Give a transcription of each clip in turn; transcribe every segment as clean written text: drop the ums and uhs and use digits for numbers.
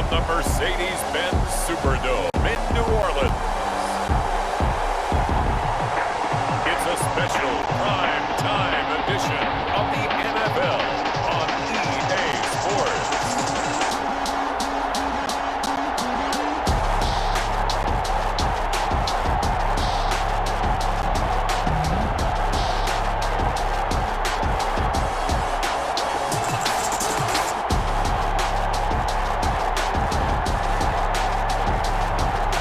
the Mercedes-Benz Superdome in New Orleans. It's a special prime time edition of the NFL on EA Sports.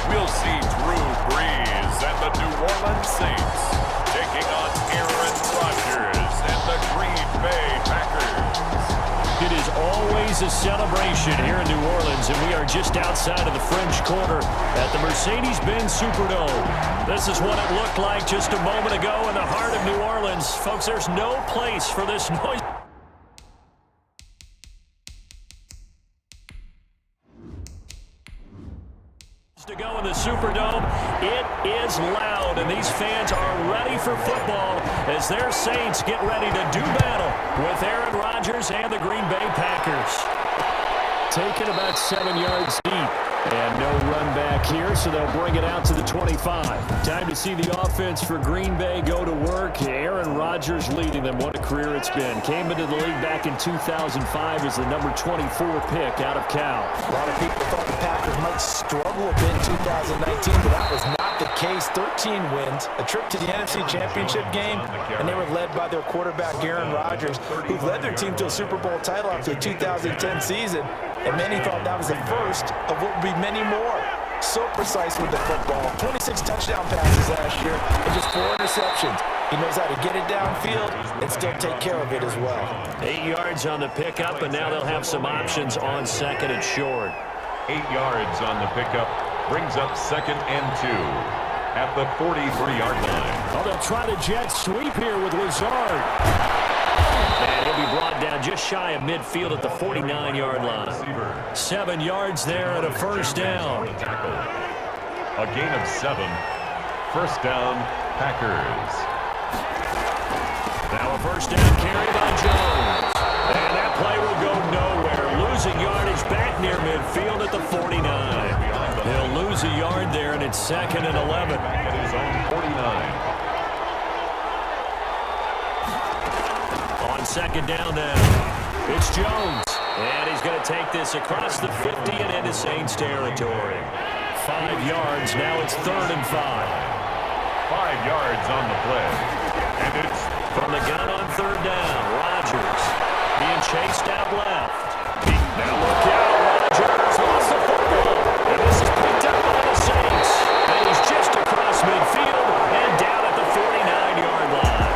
We'll see Drew Brees and the New Orleans Saints taking on Aaron Rodgers and the Green Bay Packers. It is always a celebration here in New Orleans, and we are just outside of the French Quarter at the Mercedes-Benz Superdome. This is what it looked like just a moment ago in the heart of New Orleans. Folks, there's no place for this noise to go in the Superdome. It is loud, and these fans are ready for football as their Saints get ready to do battle with Aaron Rodgers and the Green Bay Packers. Taken about 7 yards deep. And no run back here, so they'll bring it out to the 25. Time to see the offense for Green Bay go to work. Aaron Rodgers leading them. What a career it's been. Came into the league back in 2005 as the number 24 pick out of Cal. A lot of people thought the Packers might struggle a bit in 2019, but that was not the case. 13 wins, a trip to the NFC Championship game, and they were led by their quarterback, Aaron Rodgers, who led their team to a Super Bowl title after the 2010 season. And many thought that was the first of what would be many more. So precise with the football. 26 touchdown passes last year and just 4 interceptions. He knows how to get it downfield and still take care of it as well. 8 yards on the pickup, and now they'll have some options on second and short. 8 yards on the pickup brings up 2nd and 2 at the 43-yard line. Oh, they'll try the jet sweep here with Lazard. And he'll be brought down just shy of midfield at the 49-yard line. 7 yards there and a first down. A gain of 7. First down, Packers. Now a first down carry by Jones. And that play will go nowhere. Losing yardage back near midfield at the 49. He'll lose a yard there, and it's 2nd and 11. Back at his own 49. On second down then, it's Jones. And he's going to take this across the 50 and into Saints territory. 5 yards, now it's 3rd and 5. 5 yards on the play. And it's from the gun on 3rd down. Rodgers being chased out left. Now look out, Rodgers lost the football. And this is picked up by the Saints. And he's just across midfield and down at the 49-yard line.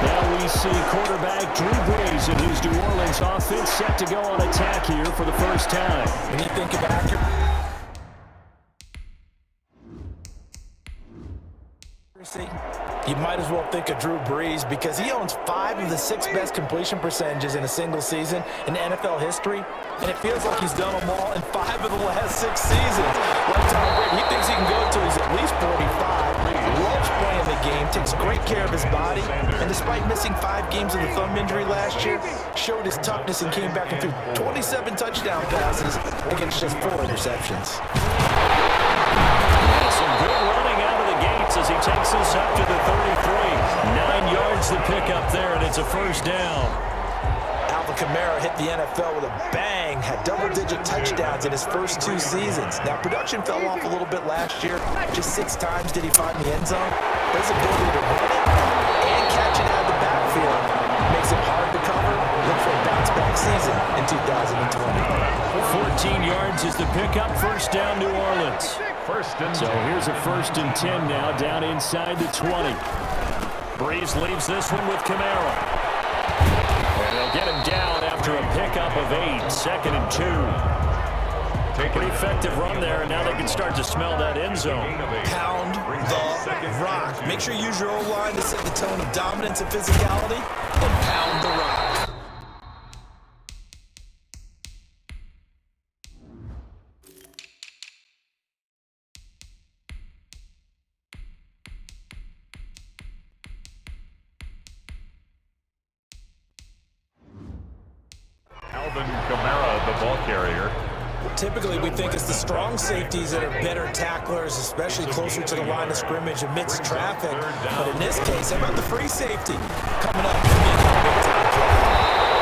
Now we see quarterback Drew Brees and his New Orleans offense set to go on attack here for the first time. When you think of accuracy, you might as well think of Drew Brees because he owns 5 of the 6 best completion percentages in a single season in NFL history, and it feels like he's done them all in 5 of the last 6 seasons. Like Tom Brady, he thinks he can go till he's at least 45. Loves playing the game, takes great care of his body, and despite missing 5 games with a thumb injury last year, showed his toughness and came back and threw 27 touchdown passes against just 4 interceptions. Some good running out of the gates as he takes this up to the 33. 9 yards to pick up there, and it's a first down. Alvin Kamara hit the NFL with a bang, had double-digit touchdowns in his first 2 seasons. Now, production fell off a little bit last year. Just 6 times did he find the end zone. But his ability to run it and catch it out of the backfield makes it hard to cover. Look for a bounce-back season in 2020. 14 yards is the pickup. First down, New Orleans. So here's a 1st and 10 now, down inside the 20. Brees leaves this one with Kamara. And they'll get him down after a pickup of 8. 2nd and 2. Pretty effective run there, and now they can start to smell that end zone. Pound the rock. Make sure you use your O-line to set the tone of dominance and physicality, and pound the rock. Alvin Kamara, the ball carrier. Typically, we think it's the strong safeties that are better tacklers, especially closer to the line of scrimmage amidst traffic. But in this case, how about the free safety coming up?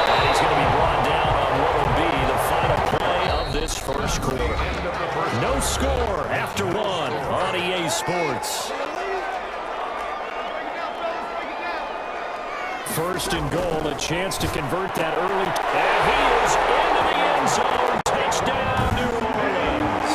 And he's going to be brought down on what will be the final play of this first quarter. No score after one on EA Sports. First and goal, a chance to convert that early. And he is into the end zone. Touchdown, New Orleans.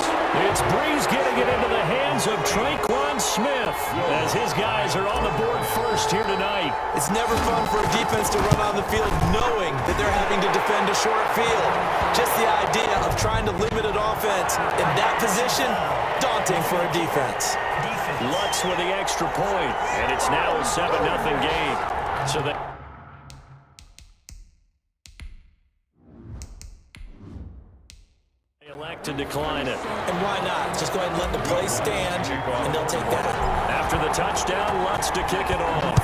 It's Breeze getting it into the hands of Traquan Smith as his guys are on the board first here tonight. It's never fun for a defense to run on the field knowing that they're having to defend a short field. Just the idea of trying to limit an offense in that position, daunting for a defense. Lutz with the extra point, and it's now a 7-0 game. So that they elect to decline it. And why not? Just go ahead and let the play stand, and they'll take that. After the touchdown, Lutz to kick it off.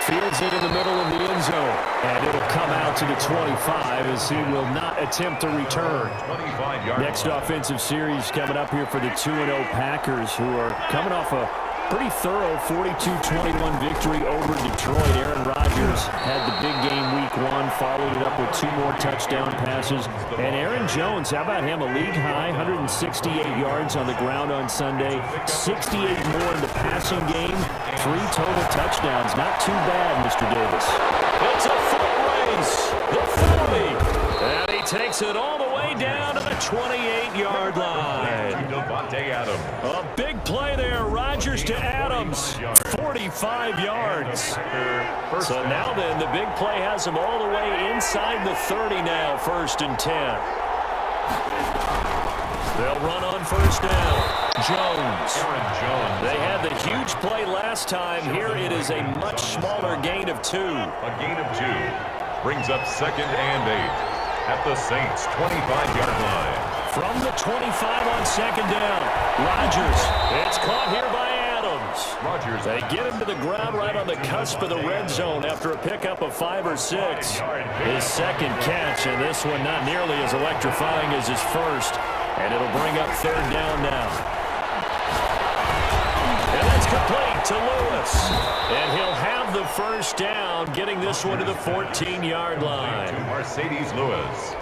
Fields it in the middle of the end zone. And it'll come out to the 25 as he will not attempt to return. Next offensive series coming up here for the 2-0 Packers, who are coming off a pretty thorough 42-21 victory over Detroit. Aaron Rodgers had the big game week one, followed it up with 2 more touchdown passes. And Aaron Jones, how about him? A league high, 168 yards on the ground on Sunday, 68 more in the passing game, 3 total touchdowns. Not too bad, Mr. Davis. It's a foot race, the 40. And he takes it all the way down to the 28-yard line. A big play there, Rodgers to Adams, 45 yards. So now then, the big play has him all the way inside the 30 now, 1st and 10. They'll run on first down. Jones. They had the huge play last time. Here it is a much smaller gain of 2. A gain of 2 brings up 2nd and 8 at the Saints' 25-yard line. From the 25 on 2nd down, Rodgers. It's caught here by Adams. They get him to the ground right on the cusp of the red zone after a pickup of 5 or 6. His second catch, and this one not nearly as electrifying as his first. And it'll bring up 3rd down now. And that's complete to Lewis. And he'll have the first down, getting this one to the 14-yard line. Mercedes Lewis.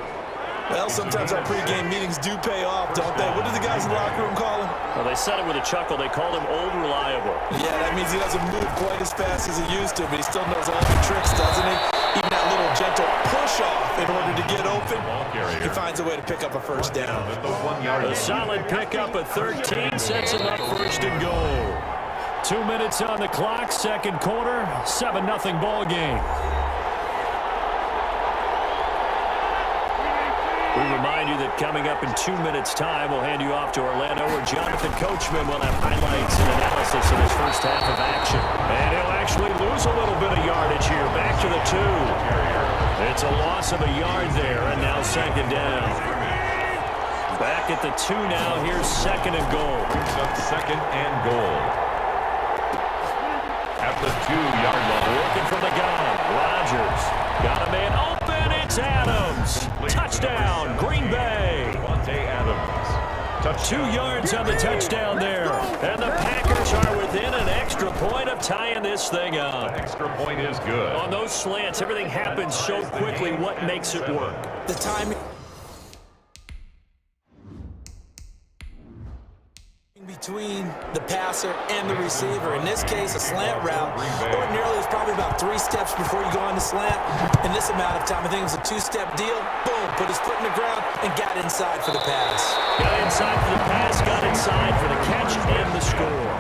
Well, sometimes our pregame meetings do pay off, don't they? What do the guys in the locker room call him? Well, they said it with a chuckle. They called him Old Reliable. Yeah, that means he doesn't move quite as fast as he used to, but he still knows all the tricks, doesn't he? Even that little gentle push-off in order to get open, he finds a way to pick up a first down. A solid pickup of 13 sets him up 1st and goal. 2 minutes on the clock, 2nd quarter, 7-0 ball game. We remind you that coming up in 2 minutes' time, we'll hand you off to Orlando, where Jonathan Coachman will have highlights and analysis of his first half of action. And he'll actually lose a little bit of yardage here. Back to the 2. It's a loss of a yard there, and now 2nd down. Back at the 2 now. Here's 2nd and goal. 2nd and goal. At the 2-yard line. Looking from the gun. Rodgers got a man open. It's Adams. Touchdown, Green Bay. Adams. 2 yards on the touchdown there. And the Packers are within an extra point of tying this thing up. Extra point is good. On those slants, everything happens so quickly. What makes it work? The timing between the passer and the receiver. In this case, a slant route. Ordinarily, it's probably about 3 steps before you go on the slant. In this amount of time, I think it was a 2-step deal. Boom, put his foot in the ground and got inside for the pass. Got inside for the pass, got inside for the catch and the score.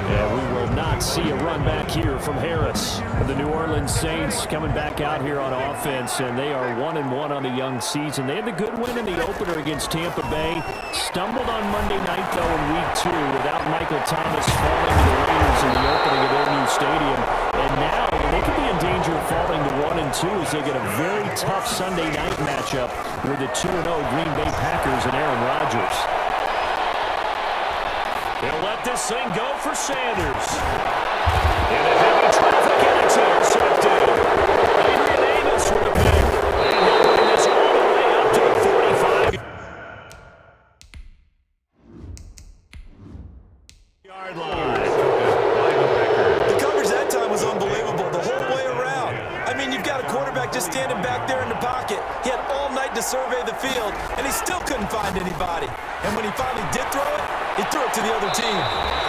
Yeah, we will not see a run back here from Harris. The New Orleans Saints coming back out here on offense, and they are 1-1 on the young season. They had the good win in the opener against Tampa Bay. Stumbled on Monday night, though, in Week 2 without Michael Thomas falling to the Raiders in the opening of their new stadium. And now they could be in danger of falling to 1-2 as they get a very tough Sunday night matchup with the 2-0 Green Bay Packers and Aaron Rodgers. They'll let this thing go for Sanders. In a heavy traffic, and it's intercepted. Adrian Amos with a pick. And standing back there in the pocket. He had all night to survey the field, and he still couldn't find anybody. And when he finally did throw it, he threw it to the other team.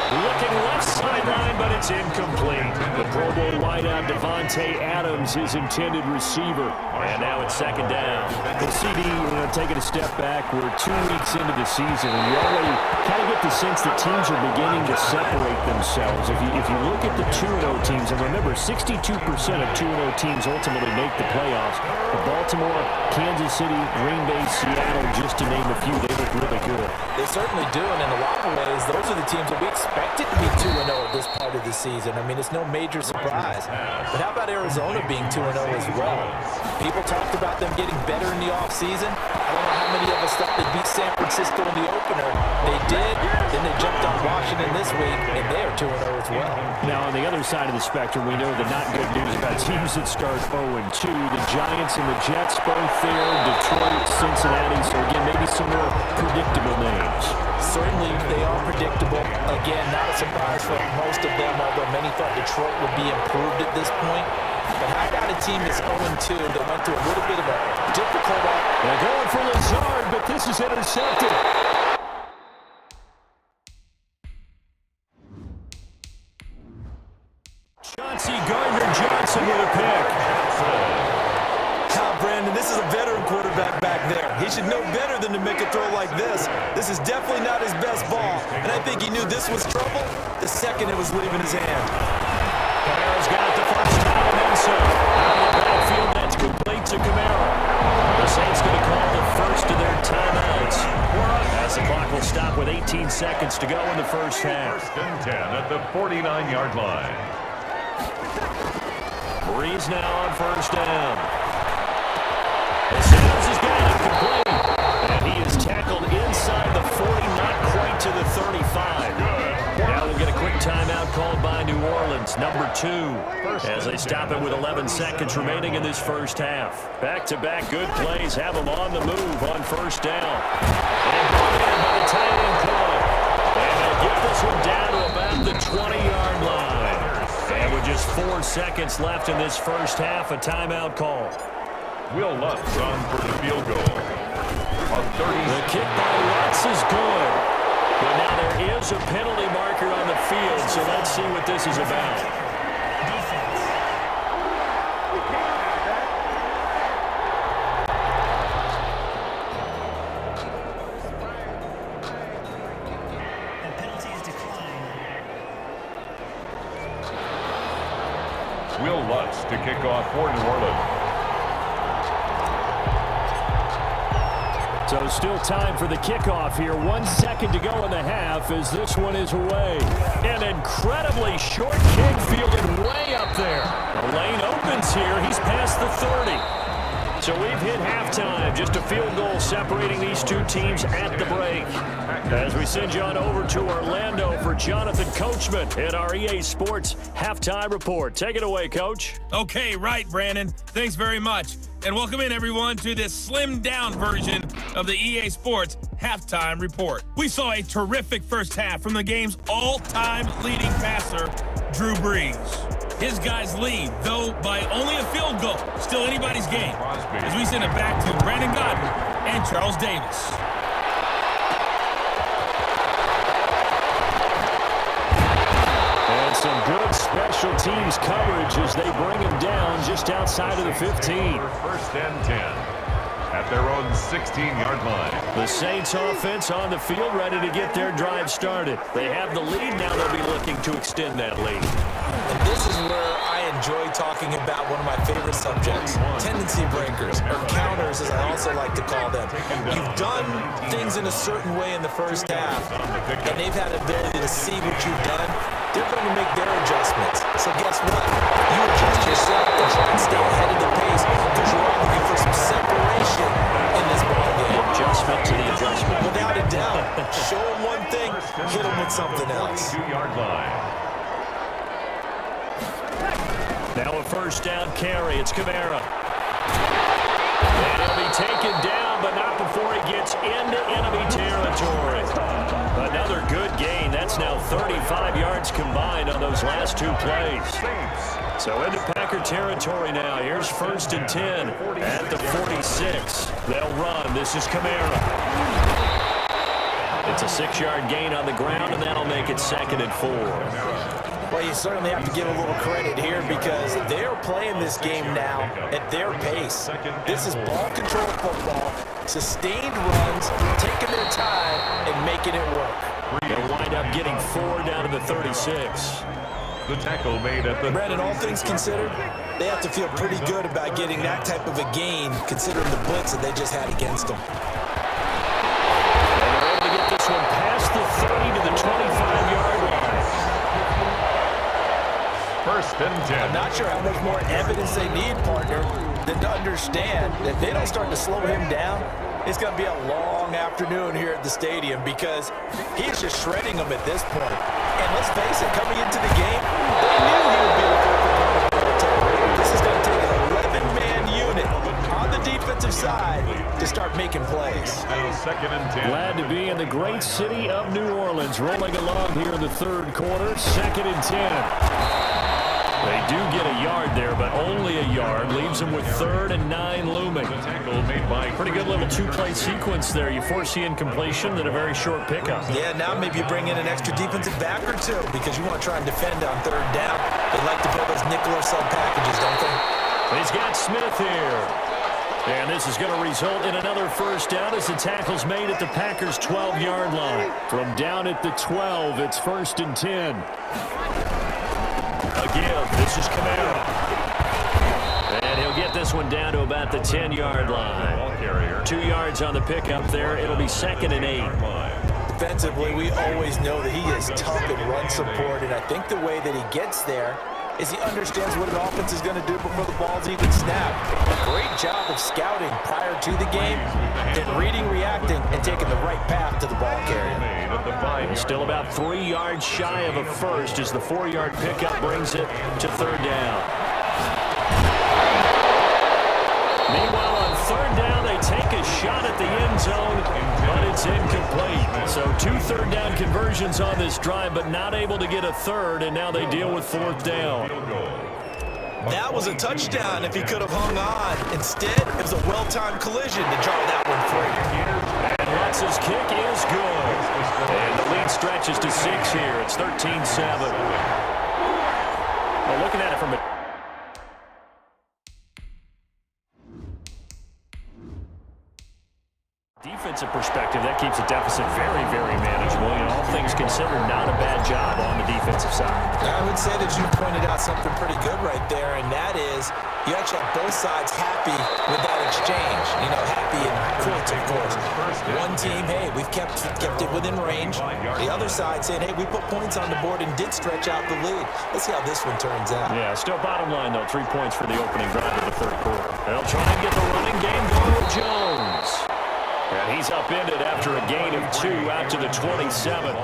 Looking left sideline, but it's incomplete. The Pro Bowl wideout Devontae Adams, his intended receiver. And now it's second down. The CD, taking a step back. We're 2 weeks into the season, and you already kind of get the sense that teams are beginning to separate themselves. If you look at the 2-0 teams, and remember, 62% of 2-0 teams ultimately make the playoffs. But Baltimore, Kansas City, Green Bay, Seattle, just to name a few, they look really good. They certainly do, and in a lot of ways, those are the teams that we expected to be 2-0 at this part of the season. I mean, it's no major surprise. But how about Arizona being 2-0 as well? People talked about them getting better in the offseason. I don't know how many of us thought they'd beat San Francisco in the opener. They did. Then they jumped on Washington this week, and they are 2-0 as well. Now, on the other side of the spectrum, we know the not good news about teams that start 0-2. The Giants and the Jets both there. Detroit, Cincinnati. So, again, maybe some more predictable names. Certainly, they are predictable. Again, not a surprise for most of them, although many thought Detroit would be improved at this point. But how about a team that's 0-2 that went through a little bit of a difficult... They're going for Lazard, but this is intercepted. Chauncey Gardner-Johnson with a pick. Brandon, this is a veteran quarterback back there. He should know better than to make a throw like this. This is definitely not his best ball, and I think he knew this was trouble the second it was leaving his hand. Kamara's got the first down and then some. Out of the backfield, that's complete to Kamara. The Saints going to call the first of their timeouts. As the clock will stop with 18 seconds to go in the first half. First and 10 at the 49-yard line. Breeze now on first down. Sims has got it complete. And he is tackled inside the 40, not quite to the 35. Now we'll get a quick timeout called by New Orleans, number 2, as they stop it with 11 seconds remaining in this first half. Back-to-back good plays have them on the move on first down. And brought in by the tight end club. And they'll get this one down to about the 20-yard line. And with just 4 seconds left in this first half, a timeout call. Will Lutz on for the field goal. The kick by Lutz is good. But now there is a penalty marker on the field, so let's see what this is about. Will Lutz to kick off for New Orleans. So still time for the kickoff here. 1 second to go in the half as this one is away. An incredibly short kick fielded way up there. The lane opens here. He's past the 30. So we've hit halftime. Just a field goal separating these two teams at the break. As we send you on over to Orlando for Jonathan Coachman at our EA Sports Halftime Report. Take it away, Coach. Okay, right, Brandon. Thanks very much. And welcome in, everyone, to this slimmed-down version of the EA Sports Halftime Report. We saw a terrific first half from the game's all-time leading passer, Drew Brees. His guys lead, though by only a field goal. Still anybody's game. As we send it back to Brandon Godden and Charles Davis. And some good special teams coverage as they bring him down just outside of the 15. First and 10 at their own 16-yard line. The Saints offense on the field ready to get their drive started. They have the lead. Now they'll be looking to extend that lead. And this is where I enjoy talking about one of my favorite subjects, tendency breakers, or counters as I also like to call them. You've done things in a certain way in the first half, and they've had the ability to see what you've done. They're going to make their adjustments. So guess what? You adjust yourself and try and stay ahead of the pace because you're all looking for some separation in this ballgame. Adjustment to the adjustment. Without a doubt. Show them one thing, hit them with something else. 2-yard line. Now a first down carry. It's Kamara. And he'll be taken down, but not before he gets into enemy territory. Another good gain. That's now 35 yards combined on those last two plays. So into Packer territory now. Here's 1st and 10 at the 46. They'll run. This is Kamara. It's a 6-yard gain on the ground, and that'll make it 2nd and 4. Well, you certainly have to give a little credit here because they're playing this game now at their pace. This is ball control football, sustained runs, taking their time, and making it work. They'll wind up getting 4 down to the 36. The tackle made at the... Brandon, all things considered, they have to feel pretty good about getting that type of a gain considering the blitz that they just had against them. And they're able to get this one past the 30 to the 25-yard line. 1st and 10. I'm not sure how much more evidence they need, partner, than to understand that if they don't start to slow him down, it's going to be a long afternoon here at the stadium because he's just shredding them at this point. And let's face it, coming into the game, they knew he would be the focal point of the attack. This is going to take an 11-man unit on the defensive side to start making plays. 2nd and 10. Glad to be in the great city of New Orleans, rolling along here in the 3rd quarter, 2nd and 10. They do get a yard there, but only a yard. Leaves them with 3rd and 9 looming. Tackle made by... Pretty good little 2-play sequence there. You force the incompletion, then a very short pickup. Yeah, now maybe you bring in an extra defensive back or two because you want to try and defend on 3rd down. They like to build those nickel or sub packages, don't they? He's got Smith here. And this is going to result in another 1st down as the tackle's made at the Packers' 12-yard line. From down at the 12, it's 1st and 10. Again, this is Kamara. And he'll get this one down to about the 10-yard line. 2 yards on the pickup there. It'll be 2nd and 8. Defensively, we always know that he is tough in run support, and I think the way that he gets there is he understands what an offense is going to do before the ball's even snapped. A great job of scouting prior to the game, then reading, reacting, and taking the right path to the ball carrier. He's still about 3 yards shy of a first as the 4-yard pickup brings it to 3rd down. Meanwhile, on 3rd down, they take a shot at the end zone, but it's incomplete. So 2 third-down conversions on this drive, but not able to get a 3rd, and now they deal with 4th down. That was a touchdown if he could have hung on. Instead, it was a well-timed collision to draw that one free. And Lutz's kick is good. And the lead stretches to 6 here. It's 13-7. Well, looking at it from a defensive perspective, that keeps the deficit very, very manageable. You know, all things considered, not a bad job on the defensive side. I would say that you pointed out something pretty good right there, and that is you actually have both sides happy with that exchange. You know, happy in quotes, of course. One team, hey, we've kept it within range. The other side saying, hey, we put points on the board and did stretch out the lead. Let's see how this one turns out. Yeah, still bottom line, though, 3 points for the opening drive of the 3rd quarter. They'll try and get the running game going with Jones. And he's upended after a gain of 2 out to the 27.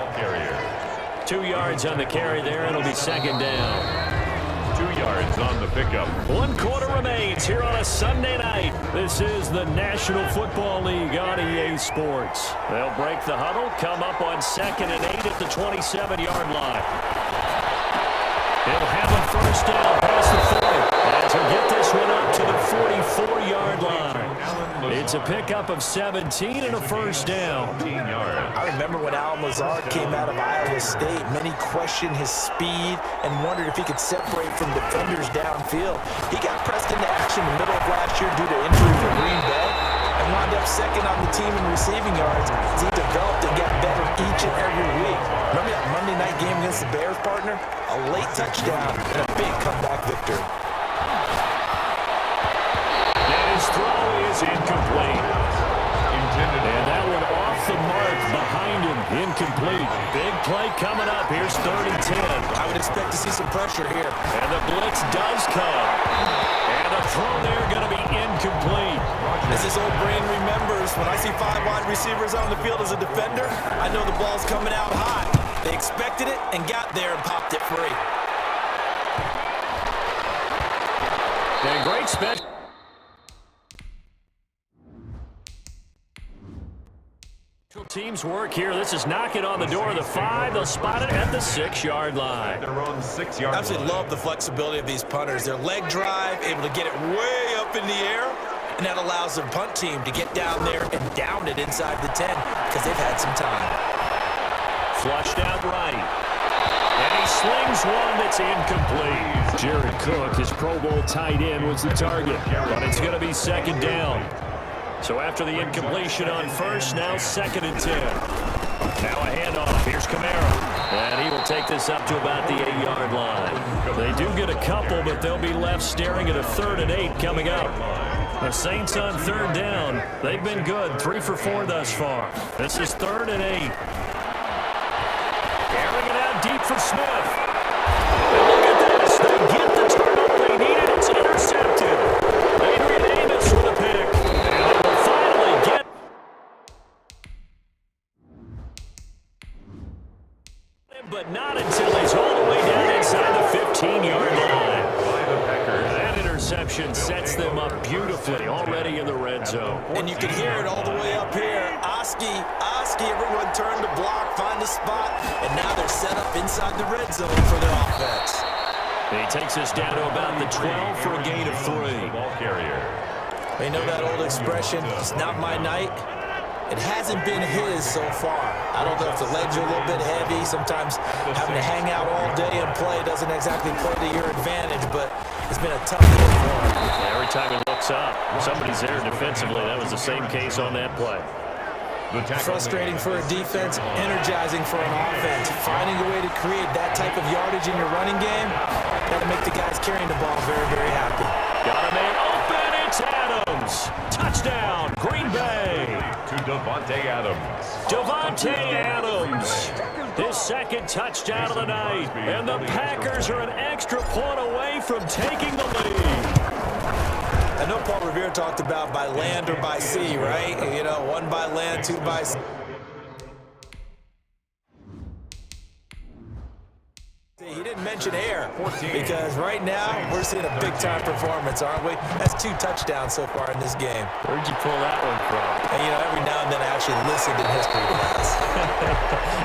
2 yards on the carry there. It'll be 2nd down. 2 yards on the pickup. 1 quarter remains here on a Sunday night. This is the National Football League on EA Sports. They'll break the huddle, come up on 2nd and 8 at the 27-yard line. He'll have a 1st down past the 40. And he'll get this one up to the 44-yard line. It's a pickup of 17 and a 1st down. I remember when Alan Lazard came out of Iowa State, many questioned his speed and wondered if he could separate from defenders downfield. He got pressed into action in the middle of last year due to injury for Green Bay and wound up 2nd on the team in receiving yards as he developed and got better each and every week. Remember that Monday night game against the Bears, partner? A late touchdown and a big comeback victory. His throw is incomplete. And that one off the mark behind him. Incomplete. Big play coming up. Here's 3rd and 10. I would expect to see some pressure here. And the blitz does come. And the throw there going to be incomplete. As his old brain remembers, when I see 5 wide receivers on the field as a defender, I know the ball's coming out hot. They expected it and got there and popped it free. And great special. Teams work here. This is knocking on the door of the 5. They'll spot it at the 6-yard line. Their own 6-yard line. Absolutely love the flexibility of these punters. Their leg drive, able to get it way up in the air, and that allows the punt team to get down there and down it inside the 10 because they've had some time. Flushed out right. And he slings one that's incomplete. Jared Cook, his Pro Bowl tight end, was the target. But it's going to be second down. So after the incompletion on first, now 2nd and 10. Now a handoff. Here's Kamara. And he will take this up to about the 8-yard line. They do get a couple, but they'll be left staring at a 3rd and 8 coming up. The Saints on 3rd down. They've been good. 3 for 4 thus far. This is 3rd and 8. Carrying it out deep for Smith. And look at this. They get the turnover they needed. It's intercepted. Adrian Amos with a pick. And they will finally get him, but not until he's all the way down inside the 15-yard line. That interception sets them up beautifully already in the red zone. And you can hear it all the way up here. Oski, everyone turned to block, find a spot, and now they're set up inside the red zone for their offense. He takes us down to about the 12 for a gain of 3. Ball carrier. They know that old expression, it's not my night. It hasn't been his so far. I don't know if the legs are a little bit heavy. Sometimes having to hang out all day and play doesn't exactly play to your advantage, but it's been a tough day for him. Every time he looks up, somebody's there defensively. That was the same case on that play. Frustrating for a defense, energizing for an offense. Finding a way to create that type of yardage in your running game, that'll make the guys carrying the ball very, very happy. Got a man open, it's Adams. Touchdown, Green Bay. To Devontae Adams. Devontae Adams, his 2nd touchdown of the night. And the Packers are an extra point away from taking the lead. I know Paul Revere talked about by land or by sea, right? You know, 1 by land, 2 by sea. He didn't mention air because right now we're seeing a big-time performance, aren't we? That's 2 touchdowns so far in this game. Where'd you pull that one from? And, you know, every now and then I actually listened in history class.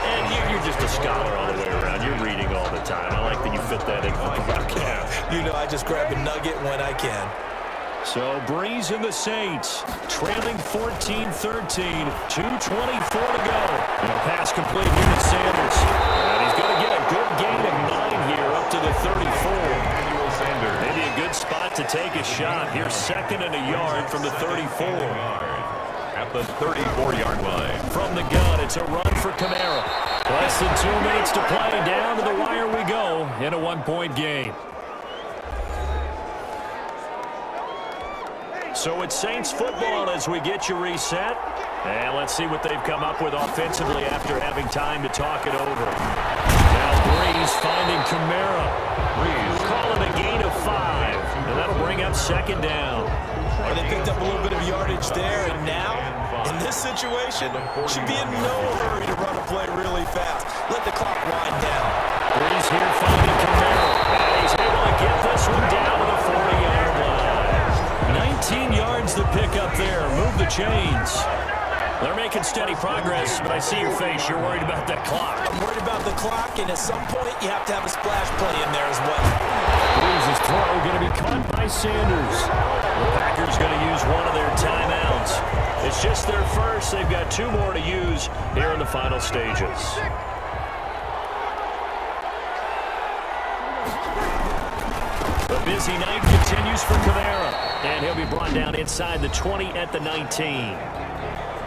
And you're just a scholar all the way around. You're reading all the time. I like that you fit that in for the broadcast. You know, I just grab a nugget when I can. So Breeze and the Saints trailing 14-13, 2:24 to go. And a pass complete here to Sanders. And he's going to get a good gain of 9 here up to the 34. Maybe a good spot to take a shot. Here's 2nd and a yard from the 34. At the 34-yard line. From the gun, it's a run for Kamara. Less than 2 minutes to play. Down to the wire we go in a 1-point game. So it's Saints football as we get you reset. And let's see what they've come up with offensively after having time to talk it over. Now Breeze finding Kamara. Breeze calling a gain of 5. And that'll bring up 2nd down. Well, they picked up a little bit of yardage there, and now, in this situation, should be in no hurry to run a play really fast. Let the clock wind down. Breeze here finding Kamara. And he's able to get this one down to the 40-yard line. 19 yards to pick up there. Move the chains. They're making steady progress, but I see your face. You're worried about that clock. I'm worried about the clock, and at some point, you have to have a splash play in there as well. Breeze's throw going to be caught by Sanders. The Packers going to use one of their timeouts. It's just their first. They've got 2 more to use here in the final stages. The busy night continues for Kamara, and he'll be brought down inside the 20 at the 19.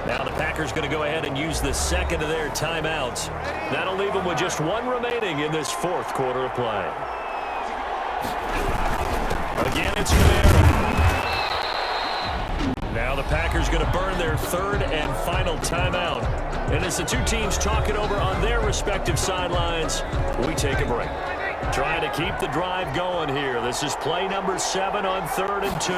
Now the Packers going to go ahead and use the 2nd of their timeouts. That'll leave them with just 1 remaining in this 4th quarter of play. Again, it's Kamara. Now the Packers going to burn their 3rd and final timeout. And as the 2 teams talk it over on their respective sidelines, we take a break. Trying to keep the drive going here. This is play number 7 on 3rd and 2.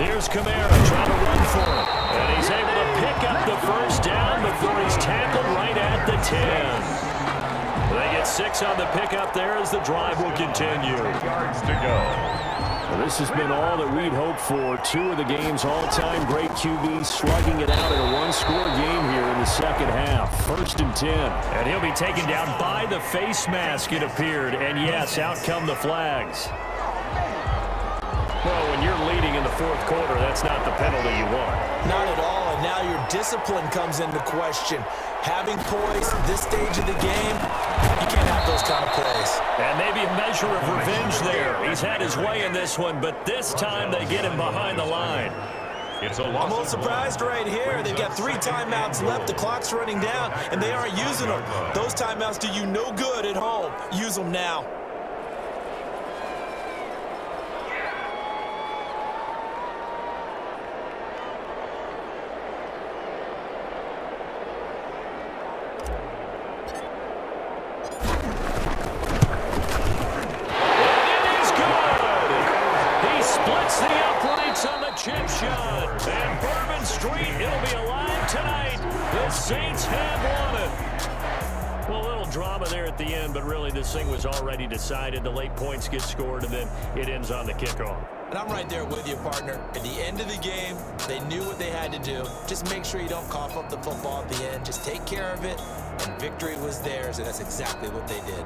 Here's Kamara trying to run for it. And he's able to pick up the first down before he's tackled right at the 10. They get 6 on the pickup there as the drive will continue. 6 yards to go. Well, this has been all that we'd hoped for. Two of the game's all-time great QBs slugging it out in a one-score game here in the second half. 1st and 10. And he'll be taken down by the face mask, it appeared. And yes, out come the flags. Well, when you're leading in the fourth quarter, that's not the penalty you want. Not at all, and now your discipline comes into question. Having poise at this stage of the game, you can't have those kind of plays. And maybe a measure of revenge there. He's had his way in this one, but this time they get him behind the line. It's I'm a little surprised right here. They've got 3 timeouts left. The clock's running down, and they aren't using them. Those timeouts do you no good at home. Use them now. Chip shot. And Bourbon Street, it'll be alive tonight. The Saints have won it. Well, a little drama there at the end, but really this thing was already decided. The late points get scored, and then it ends on the kickoff. And I'm right there with you, partner. At the end of the game, they knew what they had to do. Just make sure you don't cough up the football at the end. Just take care of it, and victory was theirs, and that's exactly what they did.